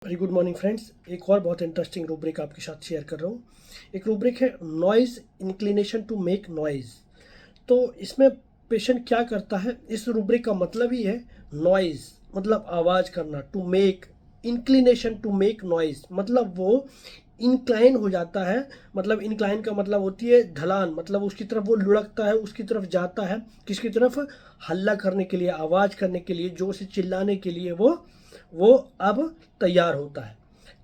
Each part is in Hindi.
Very good morning friends. एक और बहुत इंटरेस्टिंग रूब्रिक आपके साथ शेयर कर रहा हूँ। एक रूब्रिक है noise inclination to make noise. तो इसमें पेशेंट क्या करता है, इस रूब्रिक का मतलब ही है नॉइज मतलब आवाज़ करना, to make inclination to make noise मतलब वो इंक्लाइन हो जाता है। मतलब इंक्लाइन का मतलब होती है ढलान, मतलब उसकी तरफ वो लुढ़कता है, उसकी तरफ जाता है। किसकी तरफ? हल्ला करने के लिए, आवाज़ करने के लिए, जोर से चिल्लाने के लिए वो अब तैयार होता है।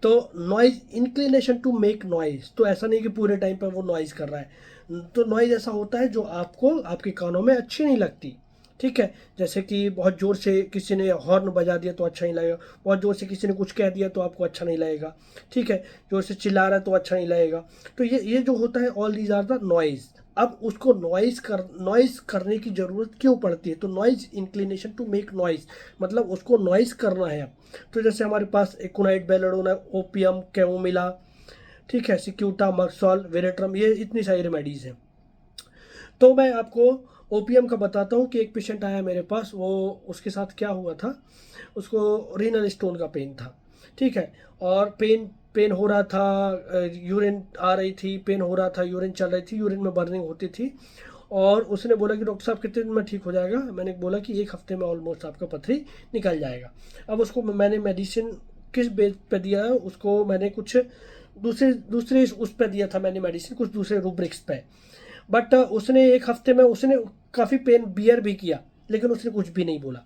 तो noise inclination to make noise, तो ऐसा नहीं कि पूरे टाइम पर वो नॉइज कर रहा है। तो नॉइज ऐसा होता है जो आपको आपके कानों में अच्छी नहीं लगती। ठीक है, जैसे कि बहुत ज़ोर से किसी ने हॉर्न बजा दिया तो अच्छा नहीं लगेगा, बहुत ज़ोर से किसी ने कुछ कह दिया तो आपको अच्छा नहीं लगेगा। ठीक है, ज़ोर से चिल्ला रहा है तो अच्छा नहीं लगेगा। तो ये जो होता है, all these are the noise. अब उसको नॉइज करने की ज़रूरत क्यों पड़ती है? तो noise inclination to make noise मतलब उसको नॉइज करना है। तो जैसे हमारे पास एकोनाइट, बेलाडोना, ओपियम, कैमोमिला, ठीक है, सिक्यूटा, मर्सॉल, वेरेट्रम, ये इतनी सारी रेमेडीज़ हैं। तो मैं आपको ओपीएम का बताता हूँ कि एक पेशेंट आया मेरे पास, वो उसके साथ क्या हुआ था, उसको रीनल स्टोन का पेन था। ठीक है, और पेन पेन हो रहा था, यूरिन आ रही थी, पेन हो रहा था, यूरिन चल रही थी, यूरिन में बर्निंग होती थी। और उसने बोला कि डॉक्टर साहब कितने दिन में ठीक हो जाएगा? मैंने बोला कि एक हफ्ते में ऑलमोस्ट आपका पथरी निकल जाएगा। अब उसको मैंने मेडिसिन किस बेस पे दिया है, उसको मैंने कुछ दूसरे दूसरे उस पर दिया था, मैंने मेडिसिन कुछ दूसरे रूब्रिक्स पे। बट उसने एक हफ्ते में उसने काफ़ी पेन बियर भी किया, लेकिन उसने कुछ भी नहीं बोला।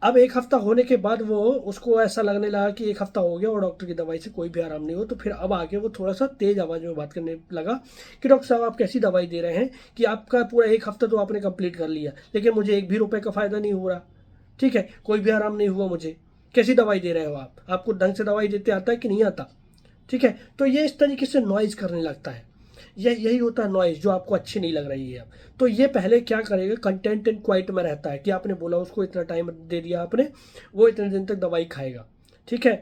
अब एक हफ्ता होने के बाद वो उसको ऐसा लगने लगा कि एक हफ्ता हो गया और डॉक्टर की दवाई से कोई भी आराम नहीं हो। तो फिर अब आके वो थोड़ा सा तेज आवाज़ में बात करने लगा कि डॉक्टर साहब आप कैसी दवाई दे रहे हैं कि आपका पूरा एक हफ्ता तो आपने कंप्लीट कर लिया, लेकिन मुझे एक भी रुपए का फ़ायदा नहीं हो रहा। ठीक है, कोई भी आराम नहीं हुआ मुझे। कैसी दवाई दे रहे हो आप? आपको ढंग से दवाई देते आता है कि नहीं आता? ठीक है, तो ये इस तरीके से नॉइज़ करने लगता है। यही होता है नॉइज़, जो आपको अच्छी नहीं लग रही है अब। तो ये पहले क्या करेगा, कंटेंट एंड क्वाइट में रहता है कि आपने बोला उसको, इतना टाइम दे दिया आपने, वो इतने दिन तक दवाई खाएगा। ठीक है,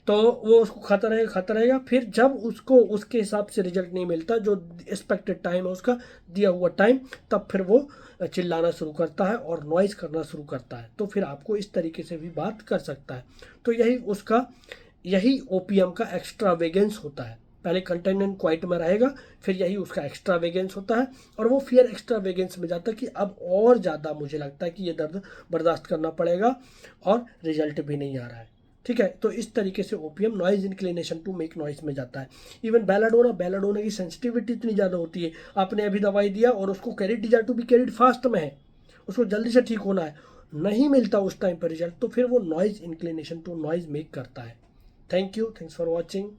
तो वो उसको खाता रहेगा। फिर जब उसको उसके हिसाब से रिजल्ट नहीं मिलता, जो एक्सपेक्टेड टाइम है उसका दिया हुआ टाइम, तब फिर वो चिल्लाना शुरू करता है और नॉइज़ करना शुरू करता है। तो फिर आपको इस तरीके से भी बात कर सकता है। तो यही ओपीएम का एक्स्ट्रा वेगेंस होता है। पहले कंटेंट एंड क्वाइट में रहेगा, फिर यही उसका एक्स्ट्रा वेगेंस होता है, और वो फिर एक्स्ट्रा वेगेंस में जाता है कि अब और ज़्यादा मुझे लगता है कि ये दर्द बर्दाश्त करना पड़ेगा और रिजल्ट भी नहीं आ रहा है। ठीक है, तो इस तरीके से opium noise inclination to make noise में जाता है। इवन बेलाडोना की सेंसिटिविटी इतनी ज़्यादा होती है, आपने अभी दवाई दिया और उसको carried desire to be carried fast में है, उसको जल्दी से ठीक होना है, नहीं मिलता उस टाइम पर रिजल्ट, तो फिर वो noise inclination to noise make करता है। Thank you, thanks for watching.